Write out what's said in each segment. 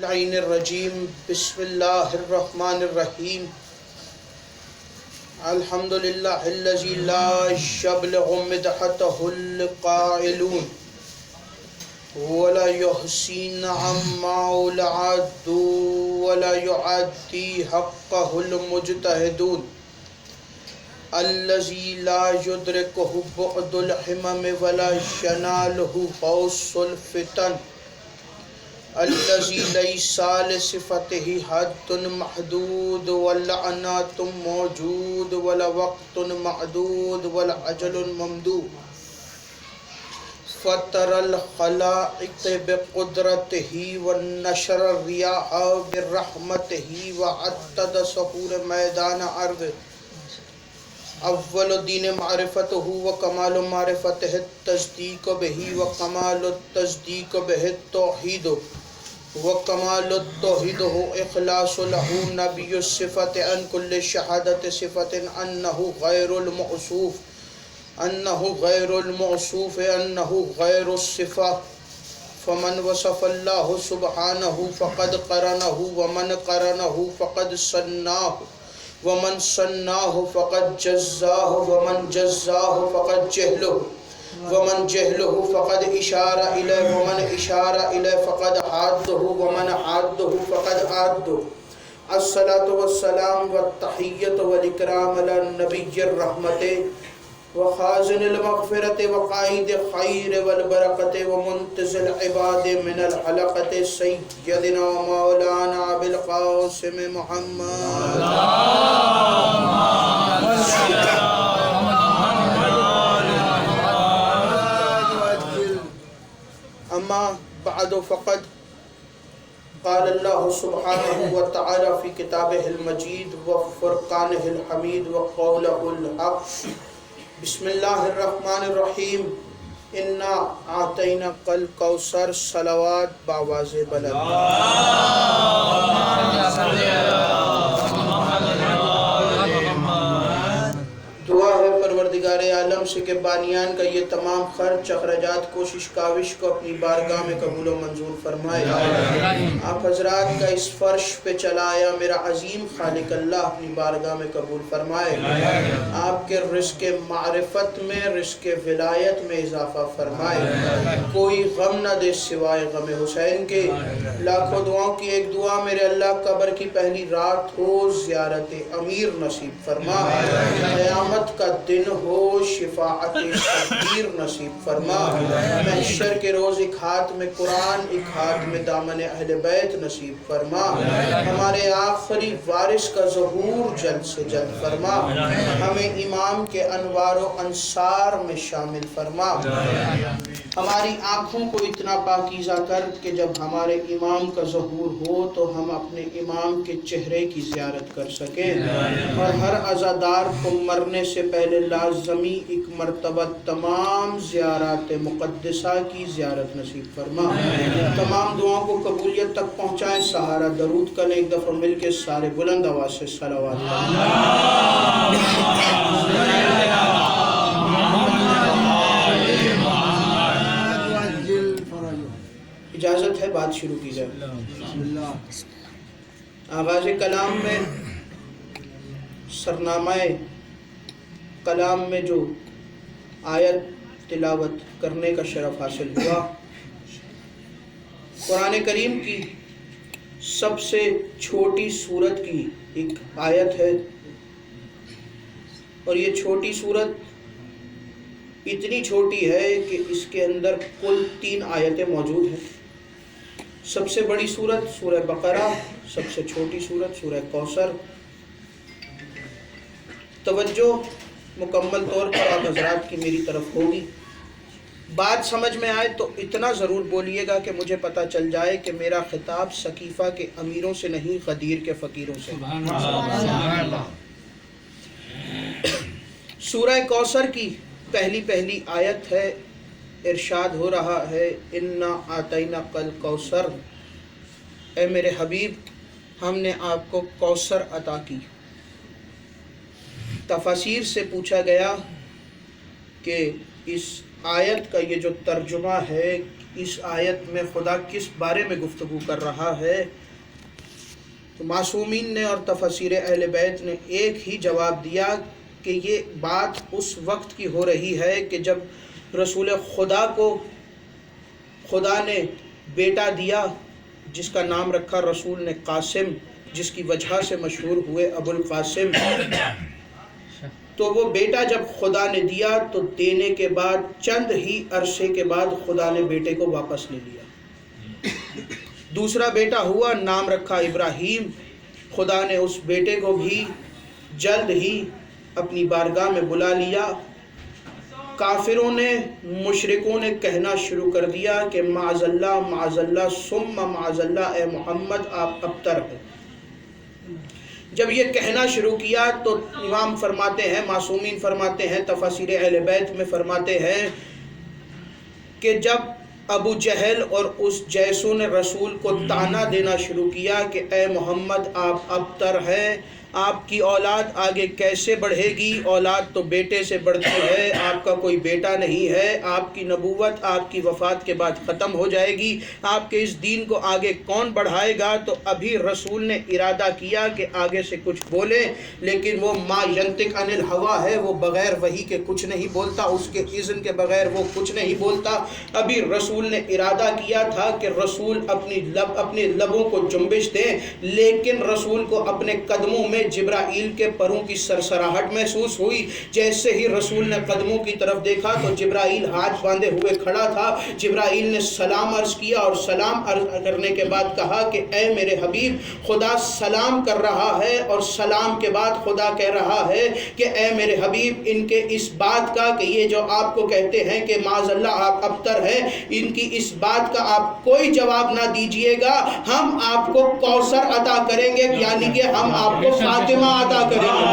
اللعین الرجیم بسم اللہ الرحمن الرحیم الحمدللہ الذی لا یبلغ مدحتہ القائلون ولا يحسين عما العد ولا يعدي حقه المجتهدون الذي لا يدركه بعد الحمم ولا يناله قوس الفتن الذي ليس لصفته حد محدود ولا عنات موجود ولا وقت معدود ولا أجل ممدود فطر الخلائق بقدرته ونشر الرياح برحمته وعدد سحور میدان ارض اول دین معرفته وکمال معرفته التصدیق به وکمال التصدیق به التوحید وکمال التوحید اخلاص له نبی الصفت عن كل شهادت صفت انه غیر الموصوف انه غیر الموصوف انه غیر الصفہ فمن وصف الله سبحانه فقد قرنه ومن قرنه فقد صناه ومن صناه فقد جزاه ومن جزاه فقد جهله ومن جهله فقد اشار اليه ومن اشار اليه فقد حاده ومن حاده فقد عاده الصلاة والسلام والتحیۃ والاکرام علی النبی الرحمت وخازن المغفرت وقائد خیر والبرکت ومنتزل عباد من الحلقت سیدنا مولانا بالقاسم محمد اما بعد فقد قال اللہ سبحانہ وتعالی فی کتابہ المجید وفرقانہ الحمید وقولہ الحق بسم اللہ الرحمن الرحیم انا اعطیناک الکوثر صلوات باواز بلند دعا ہے پروردگار عالم سے کہ بانیان کا یہ تمام خرچ اخراجات کوشش کاوش کو اپنی بارگاہ میں قبول و منظور فرمائے آپ حضرات کا اس فرش پہ چلایا میرا عظیم خالق اللہ اپنی بارگاہ میں قبول فرمائے آپ کے رزق معرفت میں رزق ولایت میں اضافہ فرمائے کوئی غم نہ دے سوائے غم حسین کے لاکھوں دعاؤں کی ایک دعا میرے اللہ قبر کی پہلی رات ہو زیارت امیر نصیب فرما قیامت کا دن ہو شفاعت شبیر نصیب فرما محشر کے روز ایک ہاتھ میں قرآن ایک ہاتھ میں دامن اہل بیت نصیب فرما ہمارے آخری وارث کا ظہور جلد سے جلد فرما ہمیں امام کے انوار و انصار میں شامل فرما ہماری آنکھوں کو اتنا پاکیزہ کر کہ جب ہمارے امام کا ظہور ہو تو ہم اپنے امام کے چہرے کی زیارت کر سکیں اور ہر عزادار کو مرنے سے پہلے لازمی ایک مرتبہ تمام زیارات مقدسہ کی زیارت نصیب فرما تمام دعاؤں کو قبولیت تک پہنچائیں سہارا درود کریں ایک دفعہ مل کے سارے بلند آواز سے صلوات اجازت ہے بات شروع کی جائے آغاز کلام میں سرنامہ کلام میں جو آیت تلاوت کرنے کا شرف حاصل ہوا قرآن کریم کی سب سے چھوٹی سورت کی ایک آیت ہے اور یہ چھوٹی سورت اتنی چھوٹی ہے کہ اس کے اندر کل 3 آیتیں موجود ہیں سب سے بڑی سورت سورہ بقرہ سب سے چھوٹی سورت سورہ کوثر توجہ مکمل طور پر آپ حضرات کی میری طرف ہوگی بات سمجھ میں آئے تو اتنا ضرور بولیے گا کہ مجھے پتہ چل جائے کہ میرا خطاب سقیفہ کے امیروں سے نہیں غدیر کے فقیروں سے سورہ کوثر کی پہلی آیت ہے ارشاد ہو رہا ہے انا اعطیناک الکوثر اے میرے حبیب ہم نے آپ کو کوثر عطا کی تفاسیر سے پوچھا گیا کہ اس آیت کا یہ جو ترجمہ ہے اس آیت میں خدا کس بارے میں گفتگو کر رہا ہے؟ تو معصومین نے اور تفسیر اہل بیت نے ایک ہی جواب دیا کہ یہ بات اس وقت کی ہو رہی ہے کہ جب رسول خدا کو خدا نے بیٹا دیا جس کا نام رکھا رسول نے قاسم، جس کی وجہ سے مشہور ہوئے ابو القاسم۔ تو وہ بیٹا جب خدا نے دیا تو دینے کے بعد چند ہی عرصے کے بعد خدا نے بیٹے کو واپس لے لیا۔ دوسرا بیٹا ہوا، نام رکھا ابراہیم۔ خدا نے اس بیٹے کو بھی جلد ہی اپنی بارگاہ میں بلا لیا۔ کافروں نے، مشرکوں نے کہنا شروع کر دیا کہ معاذ اللہ ثم معاذ اللہ، اے محمد آپ ابتر ہیں۔ جب یہ کہنا شروع کیا تو امام فرماتے ہیں، معصومین فرماتے ہیں، تفاسیر اہل بیت میں فرماتے ہیں کہ جب ابو جہل اور اس جیسوں نے رسول کو طعنہ دینا شروع کیا کہ اے محمد آپ ابتر ہیں، آپ کی اولاد آگے کیسے بڑھے گی؟ اولاد تو بیٹے سے بڑھتی ہے، آپ کا کوئی بیٹا نہیں ہے، آپ کی نبوت آپ کی وفات کے بعد ختم ہو جائے گی، آپ کے اس دین کو آگے کون بڑھائے گا؟ تو ابھی رسول نے ارادہ کیا کہ آگے سے کچھ بولے، لیکن وہ ما ینطق عن الہوا ہے، وہ بغیر وحی کے کچھ نہیں بولتا، اس کے اذن کے بغیر وہ کچھ نہیں بولتا۔ ابھی رسول نے ارادہ کیا تھا کہ رسول اپنے لبوں کو جنبش دیں، لیکن رسول کو اپنے قدموں میں جبرائیل کے پروں کی سرسراہٹ محسوس ہوئی۔ جیسے ہی رسول نے قدموں کی طرف دیکھا تو جبرائیل ہاتھ باندھے ہوئے کھڑا تھا۔ جبرائیل نے سلام عرض کیا اور سلام عرض کرنے کے بعد کہا کہ اے میرے حبیب، خدا سلام کر رہا ہے اور سلام کے بعد خدا کہہ رہا ہے کہ اے میرے حبیب، ان کے اس بات کا کہ یہ جو آپ کو کہتے ہیں کہ معاذ اللہ آپ ابتر ہیں، ان کی اس بات کا آپ کوئی جواب نہ دیجئے گا، ہم آپ کو کوثر عطا کریں گے، یعنی کہ ہم آپ کو فاطمہ عطا کریں گے۔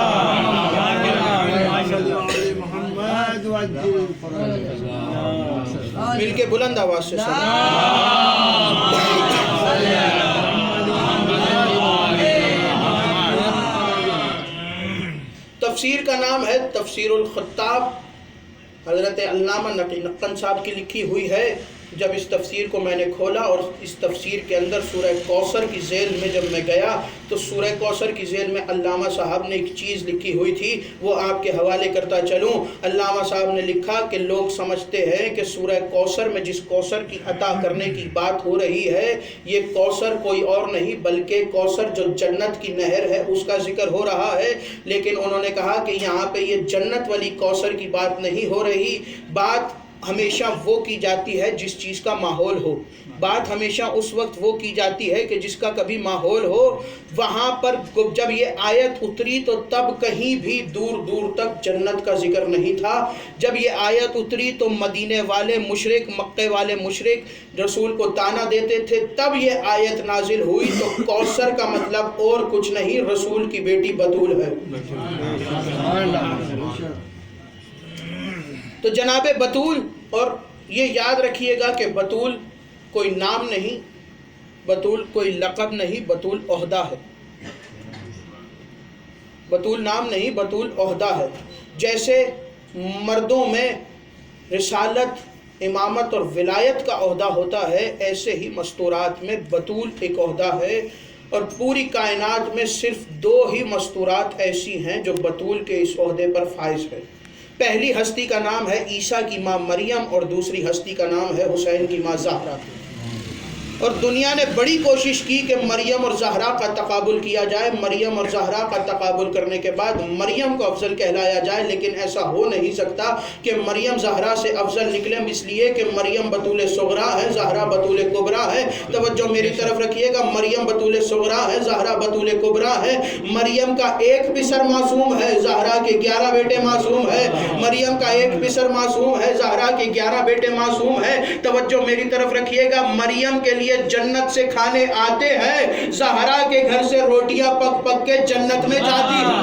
مل کے بلند آواز سے تفسیر کا نام ہے تفسیر الخطاب، حضرت علامہ نقی نقن صاحب کی لکھی ہوئی ہے۔ جب اس تفسیر کو میں نے کھولا اور اس تفسیر کے اندر سورہ کوثر کی ذیل میں جب میں گیا تو سورہ کوثر کی ذیل میں علامہ صاحب نے ایک چیز لکھی ہوئی تھی، وہ آپ کے حوالے کرتا چلوں۔ علامہ صاحب نے لکھا کہ لوگ سمجھتے ہیں کہ سورہ کوثر میں جس کوثر کی عطا کرنے کی بات ہو رہی ہے، یہ کوثر کوئی اور نہیں بلکہ کوثر جو جنت کی نہر ہے اس کا ذکر ہو رہا ہے، لیکن انہوں نے کہا کہ یہاں پہ یہ جنت والی کوثر کی بات نہیں ہو رہی۔ بات ہمیشہ وہ کی جاتی ہے جس چیز کا ماحول ہو، بات ہمیشہ اس وقت وہ کی جاتی ہے کہ جس کا کبھی ماحول ہو۔ وہاں پر جب یہ آیت اتری تو تب کہیں بھی دور دور تک جنت کا ذکر نہیں تھا۔ جب یہ آیت اتری تو مدینے والے مشرک، مکے والے مشرک رسول کو طعنہ دیتے تھے، تب یہ آیت نازل ہوئی تو کوثر کا مطلب اور کچھ نہیں، رسول کی بیٹی بطول ہے۔ تو جناب بطول، اور یہ یاد رکھیے گا کہ بطول کوئی نام نہیں، بطول کوئی لقب نہیں، بطول عہدہ ہے۔ بطول نام نہیں، بطول عہدہ ہے۔ جیسے مردوں میں رسالت، امامت اور ولایت کا عہدہ ہوتا ہے، ایسے ہی مستورات میں بطول ایک عہدہ ہے۔ اور پوری کائنات میں صرف 2 ہی مستورات ایسی ہیں جو بطول کے اس عہدے پر فائز ہے۔ پہلی ہستی کا نام ہے عیسیٰ کی ماں مریم اور دوسری ہستی کا نام ہے حسین کی ماں زہرا۔ اور دنیا نے بڑی کوشش کی کہ مریم اور زہرا کا تقابل کیا جائے، مریم اور زہرا کا تقابل کرنے کے بعد مریم کو افضل کہلایا جائے، لیکن ایسا ہو نہیں سکتا کہ مریم زہرا سے افضل نکلے، اس لیے کہ مریم بطول صغرا ہے، زہرا بطول کبرا ہے۔ توجہ میری طرف رکھیے گا، مریم بطول صغرا ہے، زہرا بطول کبرا ہے۔ مریم کا ایک پسر معصوم ہے، زہرا کے 11 بیٹے معصوم ہے۔ مریم کا ایک پسر معصوم ہے، زہرا کے 11 بیٹے معصوم ہے۔ توجہ میری طرف رکھیے گا، مریم کے لیے جنت سے کھانے آتے ہیں، زہرا کے گھر سے روٹیاں پک پک کے جنت میں جاتی ہیں۔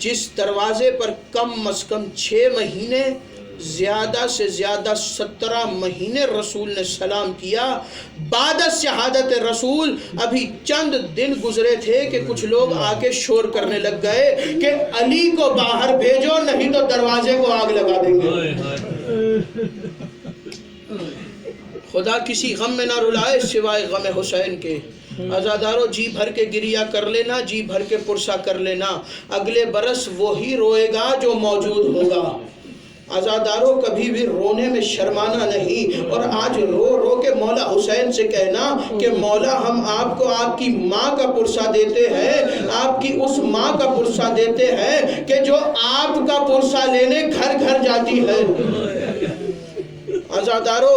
جس دروازے پر کم از کم 6 مہینے زیادہ سے زیادہ 17 مہینے رسول نے سلام کیا، بعد شہادت رسول ابھی چند دن گزرے تھے کہ کچھ لوگ آگے شور کرنے لگ گئے کہ علی کو باہر بھیجو نہیں تو دروازے کو آگ لگا دیں گے۔ خدا کسی غم میں نہ رلائے سوائے غم حسین کے۔ عزادارو جی بھر کے گریا کر لینا، جی بھر کے پرسا کر لینا، اگلے برس وہی روئے گا جو موجود ہوگا۔ عزادارو کبھی بھی رونے میں شرمانا نہیں، اور آج رو رو کے مولا حسین سے کہنا کہ مولا ہم آپ کو آپ کی ماں کا پرسا دیتے ہیں، آپ کی اس ماں کا پرسا دیتے ہیں کہ جو آپ کا پرسا لینے گھر گھر جاتی ہے۔ عزادارو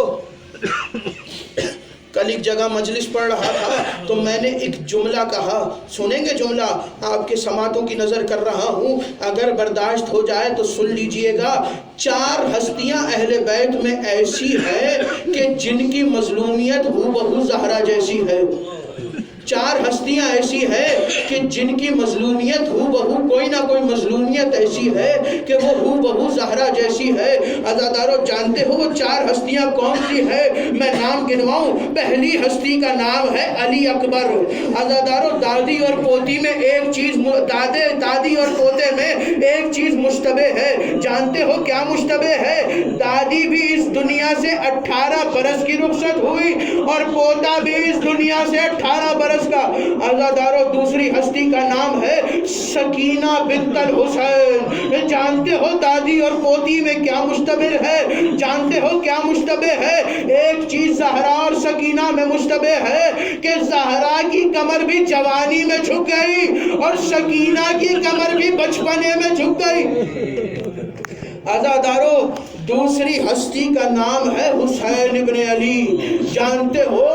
کل ایک جگہ مجلس پڑھ رہا تھا تو میں نے ایک جملہ کہا، سنیں گے جملہ؟ آپ کے سماعتوں کی نظر کر رہا ہوں، اگر برداشت ہو جائے تو سن لیجئے گا۔ 4 ہستیاں اہل بیت میں ایسی ہیں کہ جن کی مظلومیت ہو بہو زہرا جیسی ہے۔ 4 ہستیاں ایسی ہیں کہ جن کی مظلومیت ہو بہو کوئی نہ کوئی مظلومیت ایسی ہے کہ وہ ہو بہو زہرا جیسی ہے۔ عزادارو جانتے ہو وہ 4 ہستیاں کون سی ہے؟ میں نام گنواؤں۔ پہلی ہستی کا نام ہے علی اکبر۔ عزادارو دادی اور پوتی میں ایک چیز، دادی اور پوتے میں ایک چیز مشتبہ ہے۔ جانتے ہو کیا مشتبہ ہے؟ دادی بھی اس دنیا سے 18 برس کی رخصت ہوئی اور پوتا بھی اس دنیا سے 18 برس کا۔ عزادارو دوسری ہستی کا نام ہے سکینہ بنت الحسین۔ جانتے ہو دادی اور پوتی میں کیا مشتبہ ہے؟ جانتے ہو کیا مشتبہ ہے؟ ایک چیز زہرا اور سکینہ میں مشتبہ ہے کہ زہرا کی کمر بھی جوانی میں جھک گئی اور سکینہ کی کمر بھی بچپنے میں جھک گئی۔ عزادارو دوسری ہستی کا نام ہے حسین ابن علی۔ جانتے ہو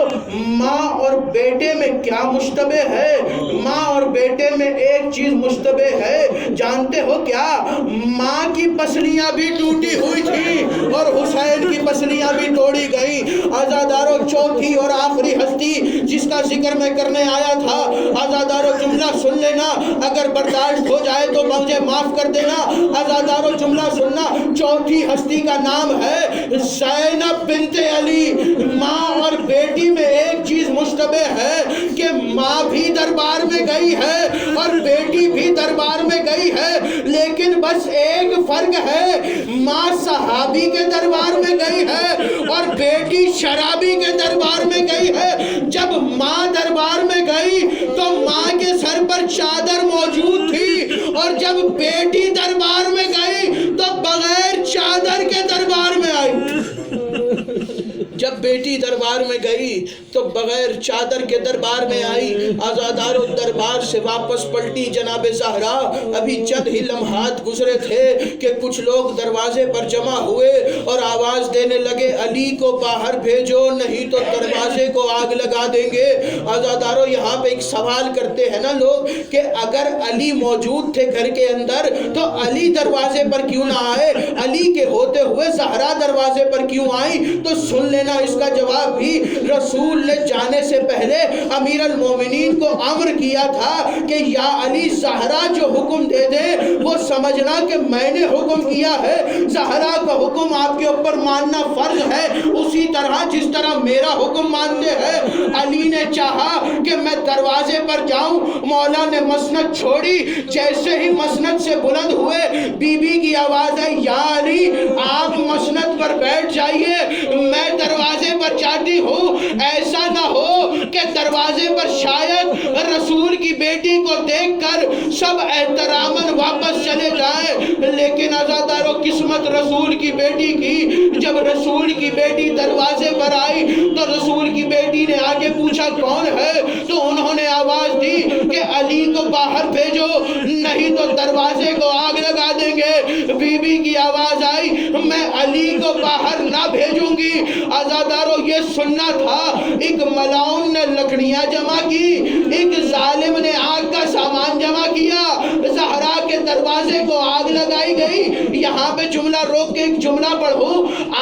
ماں اور بیٹے میں کیا مشتبہ ہے؟ ماں اور بیٹے میں ایک چیز مشتبہ ہے، جانتے ہو کیا؟ ماں کی پسلیاں بھی ٹوٹی ہوئی تھی اور حسین کی پسلیاں بھی توڑی گئی۔ عزادارو چوتھی اور آخری ہستی جس کا ذکر میں کرنے آیا تھا، عزادارو جملہ سن لینا، اگر برداشت ہو جائے تو مجھے معاف کر دینا۔ عزادارو جملہ سننا، چوتھی ہستی کا نام ہے زینب بنت علی۔ ماں اور بیٹی میں ایک چیز مشتبہ ہے کہ ماں بھی دربار میں گئی ہے اور بیٹی بھی دربار میں گئی ہے، لیکن بس ایک فرق ہے، ماں صحابی کے دربار میں گئی ہے اور بیٹی شرابی کے دربار میں گئی ہے۔ جب ماں دربار میں گئی تو ماں کے سر پر چادر موجود تھی، اور جب بیٹی دربار میں گئی تو بغیر چادر کے دربار میں آئی۔ جب بیٹی دربار میں گئی تو بغیر چادر کے دربار میں آئی۔ عزادارو دربار سے واپس پلٹی جناب زہرا، ابھی چند ہی لمحات گزرے تھے کہ کچھ لوگ دروازے پر جمع ہوئے اور آواز دینے لگے علی کو باہر بھیجو نہیں تو دروازے کو آگ لگا دیں گے۔ عزادارو یہاں پہ ایک سوال کرتے ہیں نا لوگ کہ اگر علی موجود تھے گھر کے اندر تو علی دروازے پر کیوں نہ آئے؟ علی کے ہوتے ہوئے زہرا دروازے پر کیوں آئی؟ تو سن لینا اس کا جواب بھی، رسول نے جانے سے پہلے امیر المومنین کو امر کیا تھا کہ یا علی زہرا جو حکم دے دے وہ سمجھنا کہ میں نے حکم کیا ہے۔ زہرا کا حکم آپ کے اوپر ماننا فرض ہے، اسی طرح جس طرح میرا حکم مانتے ہیں۔ علی نے چاہا کہ میں دروازے پر جاؤں، مولا نے مسند چھوڑی، جیسے ہی مسند سے بلند ہوئے بی بی کی آواز ہے یا علی آپ مسند پر بیٹھ جائیے، میں دروازے پر جاتی ہوں، ایسا نہ ہو کہ دروازے پر شاید رسول کی بیٹی کو دیکھ کر سب احتراماً واپس چلے جائیں۔ لیکن عزادارو قسمت رسول کی بیٹی کی، جب رسول کی بیٹی دروازے پر آئی تو رسول کی بیٹی نے آگے پوچھا کون ہے؟ تو انہوں نے آواز دی کہ علی کو باہر بھیجو نہیں تو دروازے کو آگ لگا دیں گے۔ بی بی کی آواز آئی میں علی کو باہر نہ بھیجوں گی۔ عزادارو یہ سننا تھا، ایک ملاؤن نے لکڑیاں جمع کی، ایک ظالم نے آگ کا سامان جمع کیا، زہرا کے دروازے کو آگ لگائی گئی۔ یہاں پہ جملہ روک کے ایک جملہ پڑھو،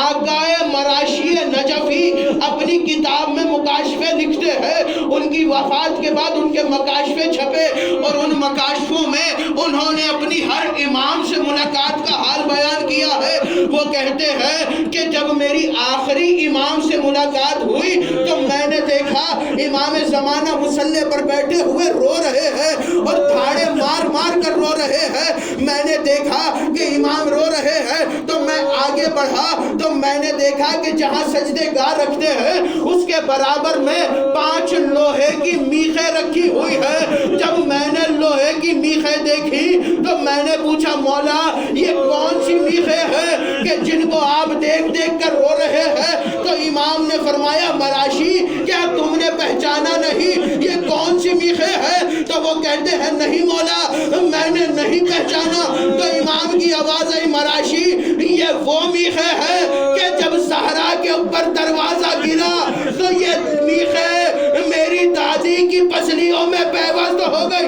آقائے مراشی نجفی اپنی کتاب میں مکاشفے لکھتے ہیں، ان کی وفات کے بعد ان کے مکاشفے چھپے اور ان مکاشفوں میں انہوں نے اپنی ہر امام سے ملاقات کا حال بیان کیا ہے۔ وہ کہتے ہیں کہ جب میری آخری امام سے ملاقات ہوئی تو میں نے دیکھا امام زمانہ مصلی پر بیٹھے ہوئے رو رہے ہیں اور دھاڑے مار مار کر رو رہے ہیں۔ میں نے دیکھا کہ امام رو رہے ہیں تو میں آگے بڑھا تو میں نے دیکھا کہ جہاں سجدے گاہ رکھتے ہیں اس کے برابر میں 5 لوہے کی میخیں رکھی ہوئی ہے۔ جب میں نے لوہے کی میخیں دیکھی تو میں نے پوچھا مولا یہ کون سی میخیں ہیں کہ جن کو آپ دیکھ دیکھ کر رو رہے ہیں؟ تو امام نے فرمایا مراشی کیا تم نے پہچانا نہیں یہ کون سی میخیں ہیں؟ تو وہ کہتے ہیں نہیں مولا میں نے نہیں پہچانا۔ تو امام کی آواز آئی مراشی یہ وہ میخیں ہیں کہ جب زہرا کے اوپر دروازہ گرا تو یہ میخیں میری دادی کی پسلیوں میں پیوست ہو گئی۔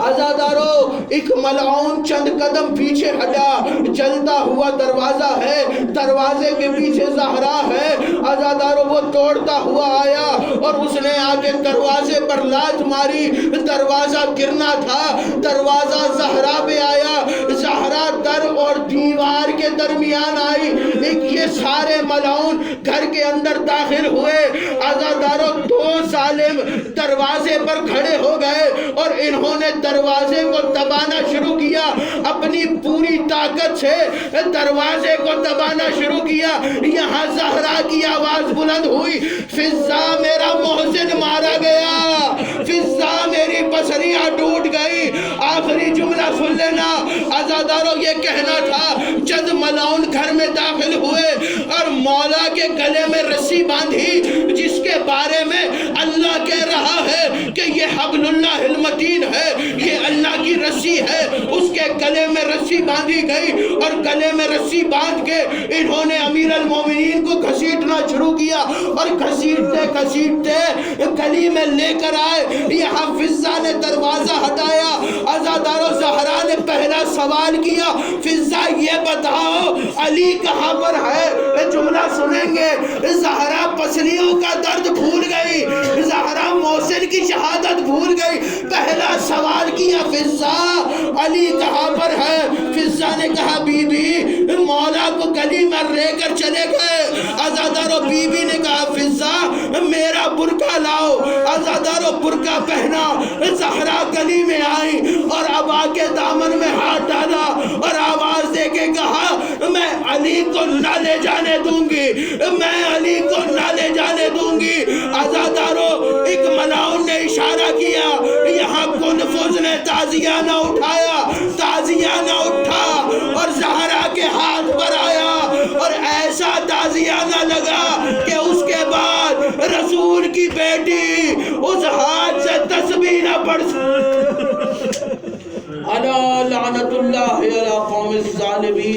عزادارو ایک ملعون چند قدم پیچھے ہٹا، جلتا ہوا دروازہ ہے، دروازے کے پیچھے زہرا ہے۔ عزادارو وہ توڑتا ہوا آیا اور اس نے آگے دروازے پر لات ماری، دروازہ گرنا تھا، دروازہ زہرا پہ آیا، زہرا در اور دیوار کے درمیان آئی۔ یہ سارے ملعون گھر کے اندر داخل ہوئے۔ عزادارو 2 ظالم دروازے پر کھڑے ہو گئے اور انہوں نے دروازے کو دبانا شروع کیا، اپنی پوری طاقت سے دروازے کو دبانا شروع کیا۔ یہاں زہرا کی آواز بلند ہوئی فضا میرا محسن مارا گیا، فضا میری پسلیاں ٹوٹ گئی۔ آخری جملہ سن لینا عزادارو، یہ کہنا تھا چند ملعون گھر میں داخل ہوئے اور مولا کے گلے میں رسی باندھی جس کے بارے میں اللہ کہہ رہا ہے کہ یہ حبل اللہ المتین ہے، یہ اللہ کی رسی ہے۔ اس کے گلے میں رسی باندھی گئی اور گلے میں رسی باندھ کے انہوں نے امیر المومنین کو گھسیٹنا شروع کیا اور گھسیٹتے گھسیٹتے گلی میں لے کر آئے۔ یہاں فضا نے دروازہ ہٹایا۔ عزادارو زہرا نے پہلا سوال کیا فضا یہ بتاؤ علی کہاں پر ہے؟ جملہ سنیں گے، زہرا پسلیوں کا درد بھول گئی، زہرا محسن کی شہادت بھول گئی۔ پہلا سوال کیا فضا علی کہاں پر ہے؟ فضا نے کہا بی بی مولا کو گلی میں لے کر چلے گئے۔ عزادارو بی بی نے کہا فضا میرا برقع لاؤ۔ عزادارو برقع پہنا، زہرا گلی میں آئی اور ابا کے دامن میں ہاتھ ڈالا اور آواز دے کے کہا میں علی کو نہ لے جانے دوں گی، میں علی کو نہ لے جانے دوں گی۔ عزادارو ایک ملعون نے اشارہ کیا، یہاں کنفوز نے تازیہ نہ اٹھایا، تازیہ نہ اٹھا اور زہرا کے ہاتھ پر آیا اور ایسا تازیہ نہ لگا کہ اس کے بعد رسول کی بیٹی اس ہاتھ سے تسبیح نہ پڑھ سکتی۔ الا لعنت اللہ علی قوم الظالمین۔